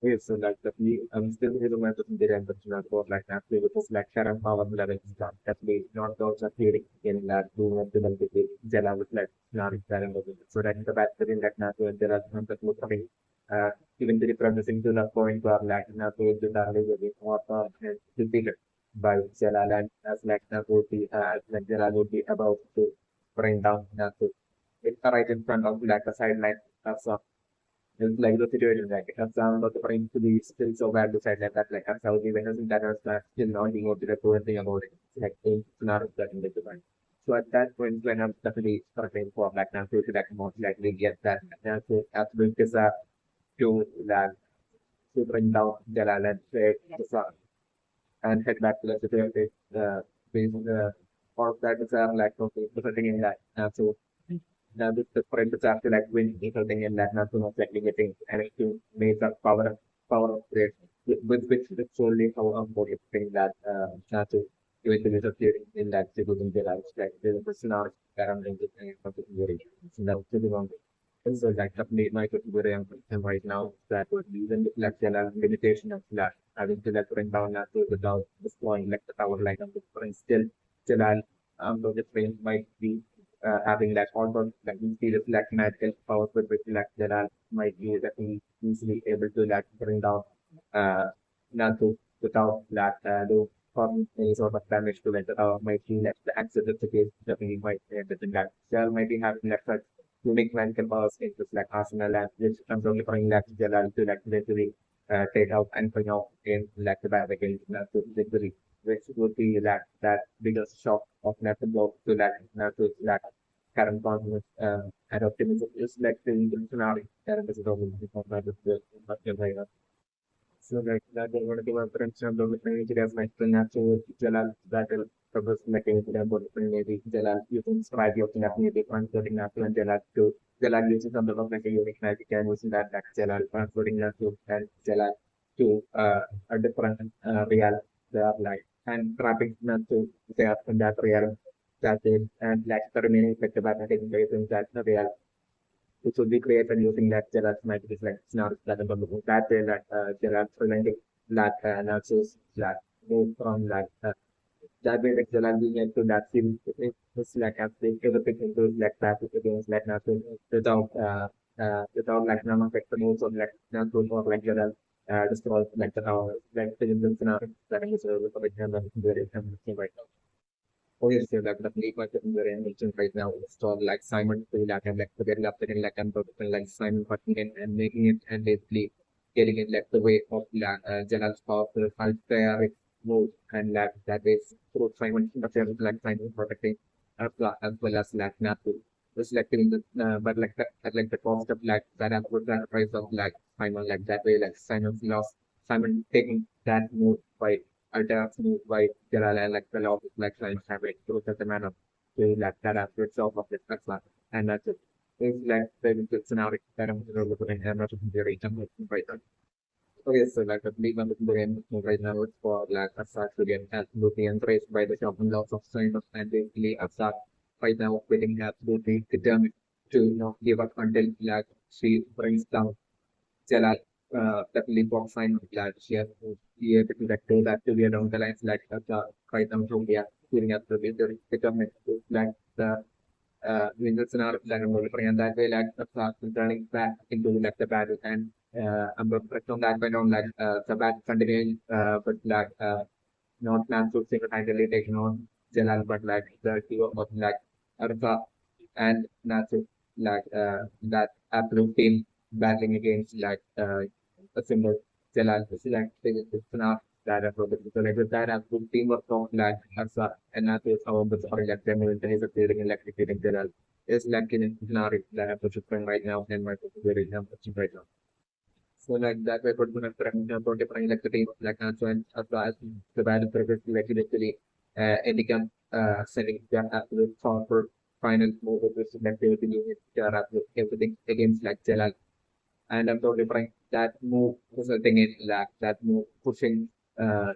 Yes, so like definitely, still here the method in the end, but not for like actually, which is like current power level is done. Definitely not those are theory in that two of the Jela with like not current level. So that the battery in that NATO and there are some that look coming, uh, even the reproducing to the point where like NATO is the value will be more defeated by Jela and as like NATO the as like Jela would be about to bring down NATO. It's right in front of like the sideline of it's like the situation like as I'm not trying to be still so bad to say that like as Saudi Venezuela that was still not being able to do anything about it. It's like it's not that in the divine. So at that point when I'm definitely starting for like now to like most likely get that as big as to that to bring down Jalal and say the sun and head back to the situation based or that is like okay something in that. So now this the for instance after like when something in that not too much likely getting and to make the power of it with which it's only how I'm thing that not to eventually appearing in that civil in their lives like there's a personality that I'm going to something very so that's really wrong. So like definitely my very important right now that would be the like the limitation of that having to like bring down that without destroying like the power line of the still the train might be having like almost like we see this like magical powers with which like there are might be that we easily able to like bring down uh not to without that do from any sort of damage to it might be like the accident the case definitely might everything that shell might be having like such unique magical powers in just like Arsenal and which comes only bring like Jalal to like literally take out and bring out in like the bad against to victory which would be that biggest shock of natural blow to that current confidence and optimism is like the scenario current is the so like that they want to give a friends of the different areas like the natural Jalal that will progress mechanism about different maybe Jalal you can describe your maybe transporting natural and Jalal to Jalal uses some of like a unique magic and using that like Jalal transporting natural and Jalal to a different real they are like and trapping natural they are in that real that is and like the remaining effect about taking place in that real which would be created using that Gerard's magic is like now that that way that Gerard preventing that analysis that move from that way like Gerard being into that series it's like as they give a bit into like that against like nothing without like none of the moves or like not good or like Gerard just all like the like the scenario that is very right now. Oh yes, yeah, like the league market is very mentioned right now. It's all like Simon to like and like the getting up there like and like Simon cutting in and making it and basically getting it like the way of like Jalal's powerful fair move and like that is through Simon but there is like Simon protecting as well as like Natu. Just like doing the but like the at like the cost of like that would that price of like Simon like that way like Simon's lost Simon taking that move by ultimately by Jalal and like the law of like science have it through such a manner to like that aspect itself of this Tesla. And that's it. It's like the scenario that I'm looking at not very right now. Okay, so like the big one the game right now it's for like Assad to get absolutely embraced by the shopping lots of science and basically Assad right now feeling absolutely determined to give up until like she brings down Jalal definitely box sign that she has to be able to like do that to be along the lines like right now from yeah feeling up the very determined to like the Windows scenario that I'm delivering and that way like the class is turning back into like the battle and I'm from that point on like the battle continuing but like not plans to single handedly taking on Jalal but like the hero of like Arfa and that's it like that absolute team battling against like a single Jalal. This is like it's enough that so like with that absolute teamwork from like Arfa and that is how the story like them in the appearing and like defeating Jalal is like in scenario that I'm pushing right now and my very pushing right now. So like that way could be different like the team like so and as well as the battle purpose like literally indicate sending their absolute for final move with this like they will be doing their absolute everything against like Jalal. And I'm totally fine that move resulting in like that move pushing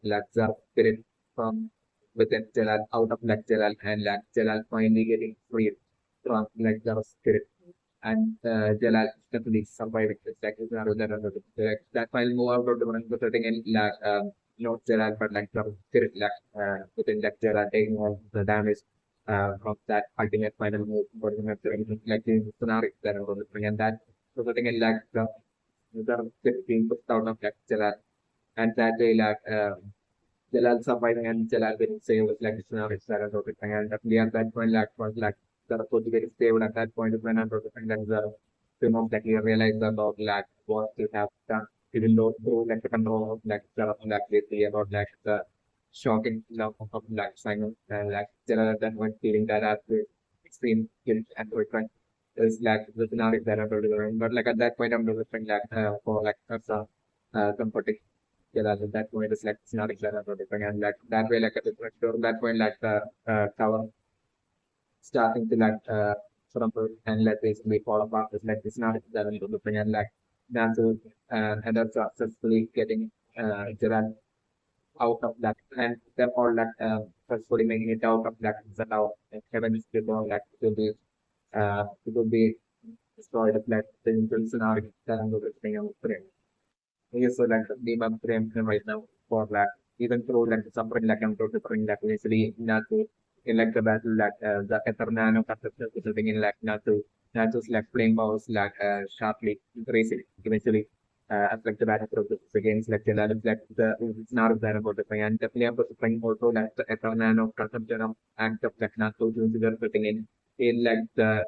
like the spirit from within Jalal out of like Jalal and like Jalal finally getting freed from like the spirit and Jalal definitely surviving this like scenario that that while move out of the running resulting in like not Jalal but like the spirit like within that Jalal taking all the damage from that ultimate final move for the like the scenario that are going and that resulting in like the being pushed out of like Jalal and that way like Jalal surviving and Jalal getting saved was like scenario that are going and definitely at that point like was like the supposed to get saved at that point when I'm protecting like the film of like you realize about like what you have done even though through like the control of like like basically about like the shocking love of like Simon and like Jalal at that point feeling that as the extreme guilt and regret is like the scenario that I'm delivering. But like at that point I'm delivering like for like as a comforting at that point it's like scenario that I'm delivering and like that way like at the that point like the tower starting to like crumble and like basically fall apart. It's like it's not that I'm looking at like Nancy and that's successfully getting Gerard out of that and them all like successfully making it out of that somehow and Kevin is still like it will be destroyed like the initial scenario that I'm looking at. Yes, so like the name I'm preempting right now for like even though like suffering like I'm totally like initially not to in like the battle like the EtherNano concept resulting in like not just like playing mouse like sharply racing eventually as like the battle progresses against like the it's not that about the thing and definitely I'm playing also like the EtherNano consumption of act of like not to resulting in like the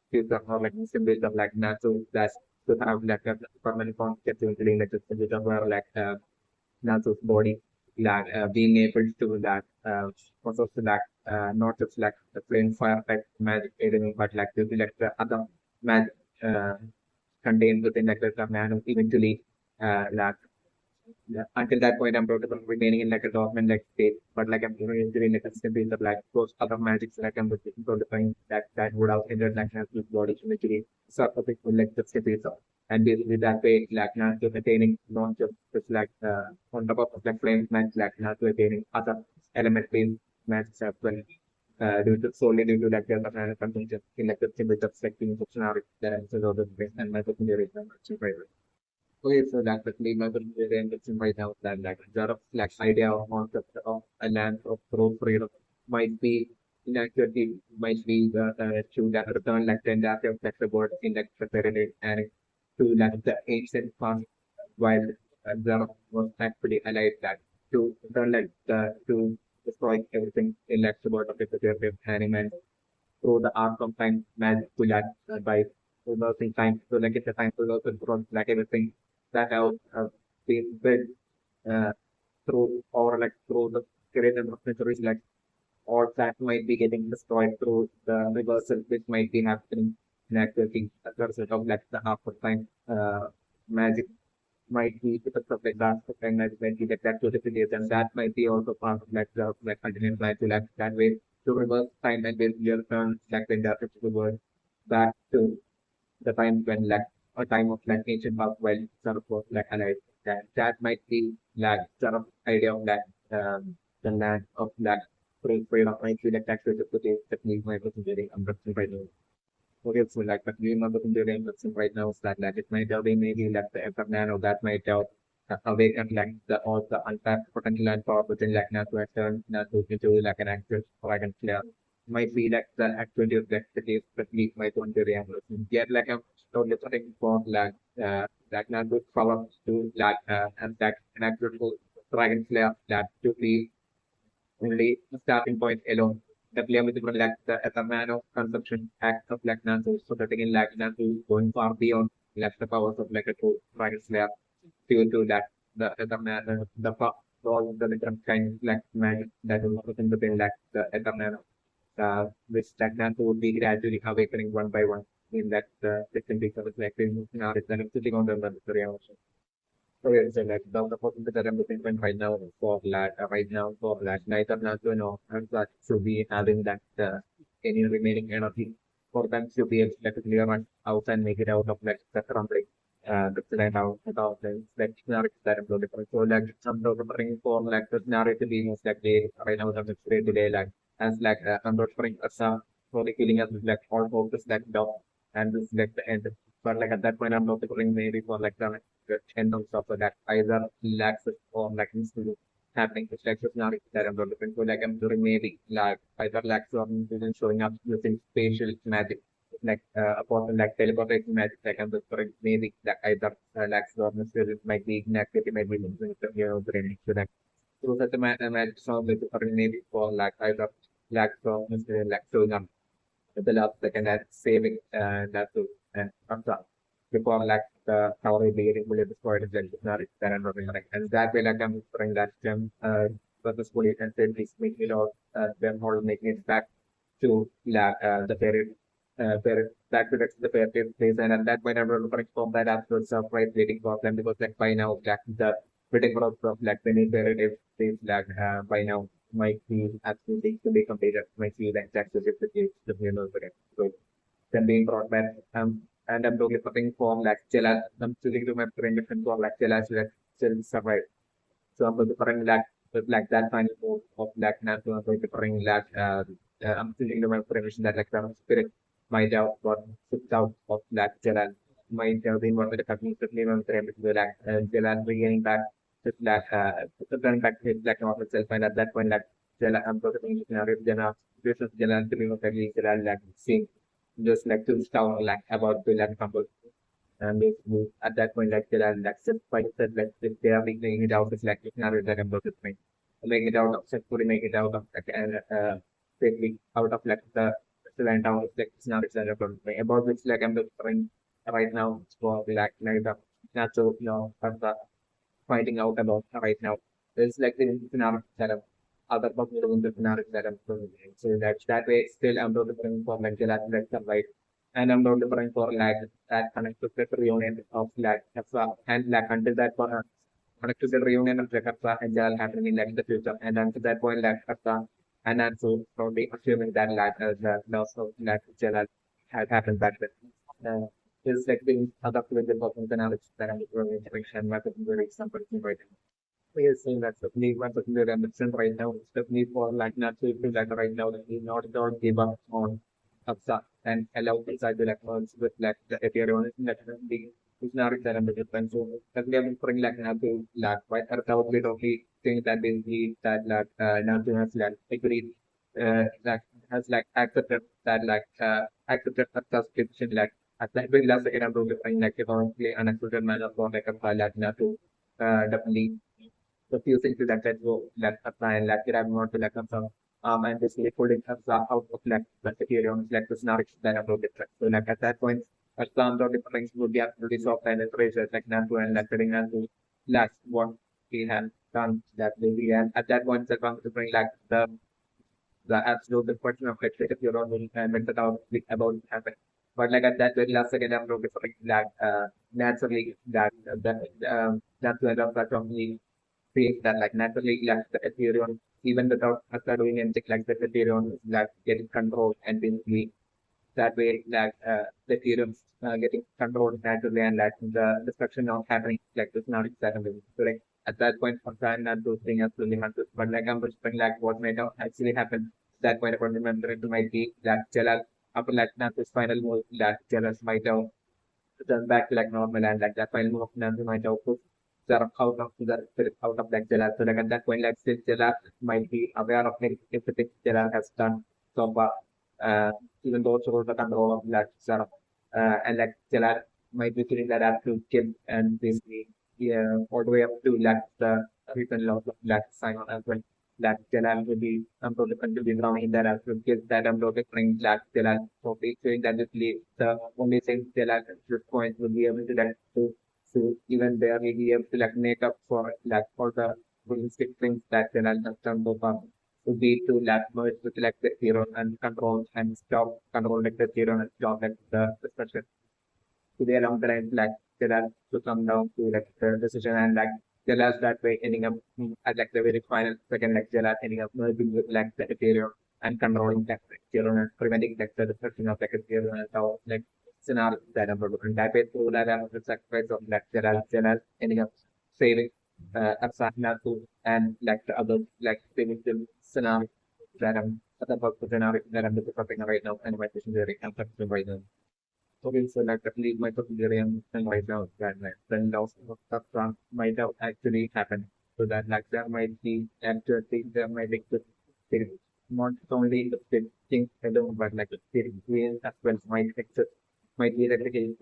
future or like symbols of like not that's to have like a permanent concept including like a bit of like Nazo's body like being able to like also to like not just like the flame fire like magic anything but like to be like the other magic contained within like the man eventually like until that point, I'm totally remaining in like a dormant like state, but like I'm doing like a simply the black those other magics like I'm totally that would have entered like natural body imagery sort of it would like just simply so. And basically that way like not just attaining not just like on top of like flame match like not to attaining other element based matches as well. Due to solely due to like the other consumption in like the simply just like being scenario that I'm so and my secondary okay, so that's basically my interesting right now that like lot of like idea or concept of a land of growth freedom might be inaccurately might be true that return like the after of like the word in like the pyramid and to like the ancient past while there was actually alive that to return like the to destroy everything in like the word of the pyramid animal through the art of time magic to like by reversing time so like it's a time to reverse from like everything that have been built uh, through or like through the period of centuries like or that might be getting destroyed through the reversal which might be happening in actuality as a result of like the half of time magic might be because of like that and that might be like that to the and that might be also part of like the like continuous life to like that way to reverse time and basically return like the industrial to the world back to the time when like a time of like ancient past while sort of was like alive. That might be like sort of idea of that the land of that freedom might be like actually the footage that we might be getting right now. Okay, so like but we remember considering right now is that like it might have been maybe like the EtherNano that might have awaken like the all the untapped potential and power within like now to turn now to into like an active dragon player might be like the actual complexity that we might want to react yet like I'm totally looking for like not good power to like and that an actual dragon player that to be only the starting point alone. The player with like the man of consumption act of like Nancy, so that again like Nancy going far beyond like the powers of like a true dragon slayer due to that the man the all the different kinds like man that is within like the man which like Nancy would be gradually awakening one by one in that different pieces of like sitting on the reality. Okay, so like the person that I'm looking for right now for like neither not to know and that should be having that any remaining energy for them to be able to like, clear one out and make it out of like the crumbling the plan out of the like scenario that I'm looking for. So like I'm looking for like the narrative being like they right now the today like as like I'm looking as for the feeling as like all focus like down and this is like the end. But like at that point, I'm not looking maybe for like the end of stuff like that either laxes or like instead happening. It's like just not that I'm not looking for like I'm doing maybe like either lax or incident showing up using spatial magic. Like upon like teleportation magic, like I'm just maybe that either lax or instead it might be inactive, it might be using the brain. So that those are the magic sound like maybe for like either lax or instead like showing up the last second and saving that to and comes up before like the tower will be able to destroy the gem is not that and running like and that way like I'm bring that gem purposefully and simply making it all them all making it back to the period back to the period place and at that point I'm looking for that after surprise waiting for them because like by now like the waiting for like the new period is like by now might be absolutely to be completed might be like that's the funeral for it. So then being brought back and I'm looking for like Jella I'm choosing to my friend for like Jella so that still survive. So I'm preparing like that kind of like natural I'm preparing like I'm thinking about preparation that like the spirit might have got shipped out of that Jalan might have been one with the company to name of the like Jalan beginning back to like returning back to like normal itself and at that point like Jalan I'm preparing scenario Jana this is Jalan to be of Jalan like seeing just like to town like about to like and basically at that point like there are like by said like if they are making it out of like scenario that I'm looking at make it out of successfully make it out of like safely out of like the land down like scenario that I'm looking at about which like I'm looking right now for like the natural of the finding out about right now. There's like the scenario that I'm other popular in the scenario that I'm doing. So that's that way still I'm not looking for mental aspects of right. And I'm not looking for like that connected to the reunion of like and like until that point connect to the reunion of Jakarta and Jal happening in like the future. And until that point like and I'm so probably assuming that like the loss of like Jal had happened back then. Is like being adapted with the performance analysis that I'm doing interaction method very example right now. We are saying that the need one particular ambition right now is the need for like not to feel like right now that we not at all give up on Upsa and allow inside the electrons with like the Ethereum that be is not that I'm different. So that we have been putting like now to like quite a doubt bit of the thing that basically that like now to has like agreed that has like accepted that accepted a subscription like at that very last second I'm going to find like economically unaccepted manner for like a file like now to definitely refusing to let that go, let apply and let it have more to let them from and basically pulling us out of like the Ethereum, like the snarks that are broken. So like at that point, a terms of difference would be absolutely soft and pressure like Nanto and like getting Nanto last what we have done that maybe and at that point the comes to bring like the absolute the question of like if you're on and mental out about it happen. But like at that very last second I'm looking for like naturally that's where the platform create that like naturally like the Ethereum, even without us doing anything like the Ethereum is like getting controlled and basically that way like the Ethereum getting controlled naturally and like the destruction not happening like this now it's happening. So like at that point of time not those things absolutely matters. But like I'm whispering like what might have actually happen that point upon remember it might be that Jalal after like not this final move that Jalal might have return back to like normal and like that final move of Nancy might have put sort of out of like Jalal. So like at that point, like since Jalal might be aware of like if the things Jalal has done so far, even though also the control of like sort of and like Jalal might be feeling that have to kill and basically yeah all the way up to like the written laws of like Simon as well. Like Jalal will be going to be ground in that as well because that bring like Jalal so showing that the only thing Jalal at this point will be able to like to so even there we be able to like make up for like for the realistic things that Jalal has done so far would be to like merge with like the hero and control and stop control like the hero and stop like the discussion to the along the line like there are to come down to like the decision and like Jelas that way ending up at like the very final second like Jelas ending up merging with like the Ethereum and controlling like the Ethereum and preventing like the destruction of like Ethereum and how like scenario that I'm looking that way through that I'm the sacrifice of like Jelas ending up saving Apsana to and like the other like saving the scenario that I'm about the scenario that I'm looking right now and my question very I'm right now. Okay, so like at least my Ethereum and right now that like then loss of stuff might have actually happened. So that like there might be actually there might be the spirit, not only the spirit king alone, but like the spirit queen as well might exist. Might be that the case,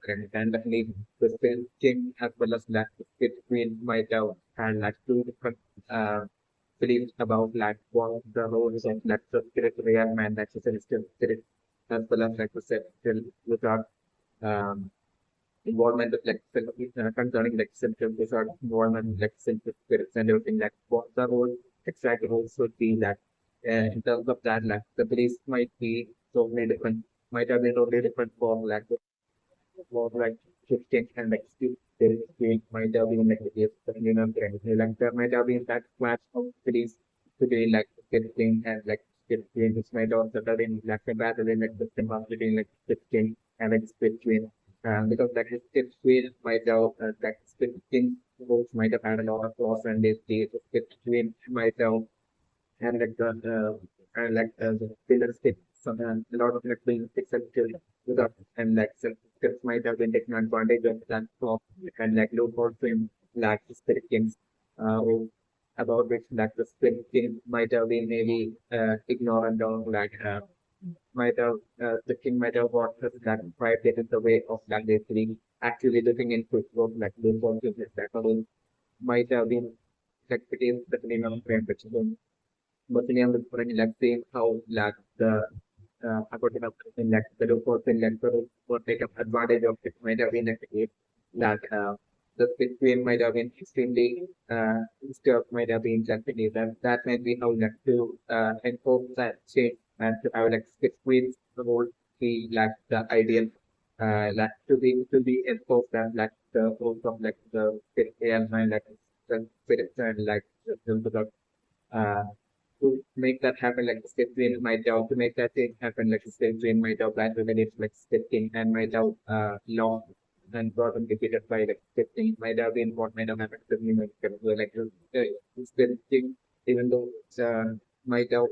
credit and definitely the spirit king as well as that the spirit queen might have had like two different uh beliefs about like what the roles of like the spirit realm and like the celestial spirit as well as like the celestial without um, involvement with like concerning like symptoms without involvement with like symptoms spirits and everything like what the role exact roles would be that in terms of that like the beliefs might be totally different might have been totally different for like more like 15 and like still there is still might have been like a case of like there might have been that clash of cities today like 15 and like 15 which might also have been like a battle in like the between like 15 and like 15 because like 15 might have like 15 votes might have had a lot of loss and they 15 might have and like the pillar sticks, a lot of like pillar sticks and still without and like some scripts might have been taken advantage of that for and like low for frame like the spirit games or about which like the spirit game might have been maybe ignorant or like might have the king might have got that pride that is the way of like actually looking into it like low for that alone might have been like the name of frame which is Bosnia was for like saying how like the according of like the reports in like for take advantage of it might have been a case that the between might have been extremely disturbed might have been Japanese and that might be how like to enforce that change and to have like between the whole be like the ideal like to be enforced and like the whole of like the and like the spirit and like the uh, to make that happen, like step in my job, to make that thing happen, like step in my job, and when it's like stepping and my job, long and gotten defeated by like stepping, might have been what might have happened to me, like stepping, even though my job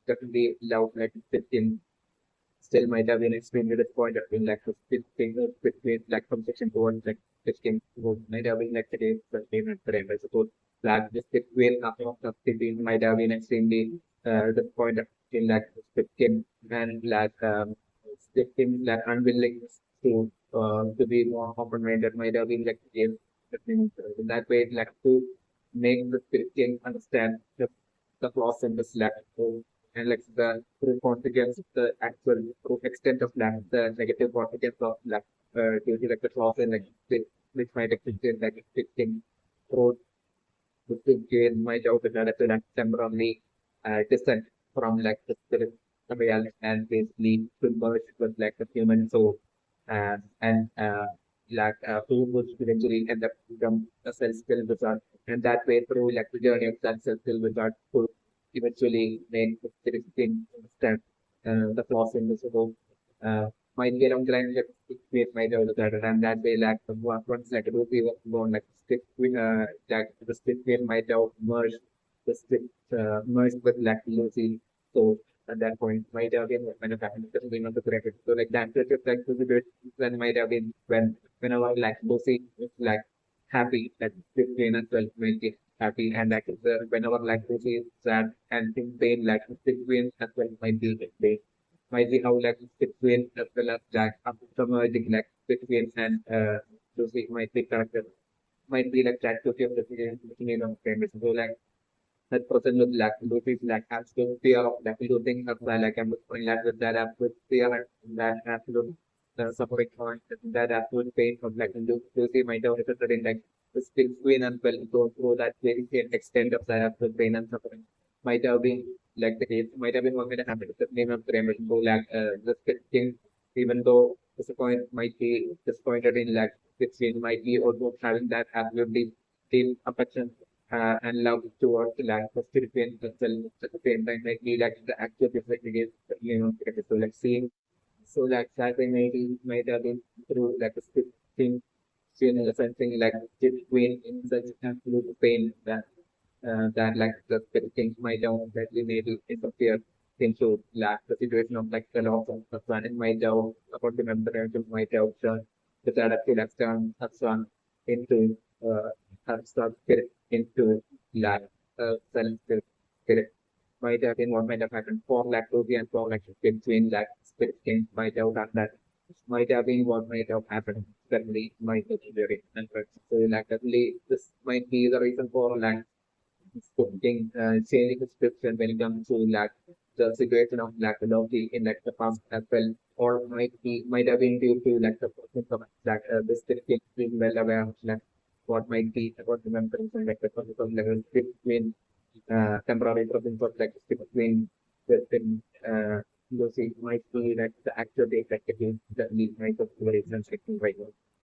definitely love like stepping still might have been extremely disappointed in like the between like from section towards like 15 might have been like today but even today I suppose like this between after of 15 might have been extremely disappointed in like 15 and like 15 like unwilling to be more open minded might have been like in that way like to make the 15 understand the flaws in the slack and like the true consequence, the actual true extent of lack, the negative consequence of lack, due to like the clause and like which might exist in like existing road, which will gain my job in order to like temporarily descent from like the spirit reality and basically to merge with like the human soul and like who would eventually end up become a self-skill wizard and that way through like the journey of that self-skill wizard who eventually make the spirit thing understand the flaws in this whole might be along the line like create my job wizard and that way like the once like it will be born like stick with like the stick with my job merge the stick merged with like Lucy so at that point might have been when it happened because we know the correct so like that like to the good then might have been whenever like Lucy is like happy like 15 and 12 might be happy and like whenever like Lucy is sad and in pain like 16 as well might be like pain might be how like 16 as well as like after merging like 16 and Lucy might be connected might be like that to feel the feeling of famous so like that person with lack losing like absolute fear of like losing her like I'm going like with that absolute fear and that absolute suffering from that absolute pain of like losing my daughter in like the still pain and well go through that very same extent of that absolute pain and suffering might have been like the case might have been one minute happened the name of the remedy so like the thing even though disappoint might be disappointed in like this might be also having that absolutely deep affection and love towards the land for Philippines as well at the same time like we like the actual reflect against so like seeing so like that way maybe might have been through like a thing seen as something like between in such absolute pain that that like the things might down that we maybe disappear into like the situation of like the loss of Hassan in my job about the membrane of my job the adaptive Hassan into Hassan into like self might have been what might have happened 4 lakh rupee and 4 lakh between like split things might have done that might have been what might have happened suddenly might have been very so like definitely this might be the reason for like changing description when it comes to like the situation of like the Loki in like the past as well, or might have been due to like the process of like this being well aware of like what might be about the members and like the process of level between temporary presence of like between certain Lucy might be like the actual date that it is that need might of very sensitive right now.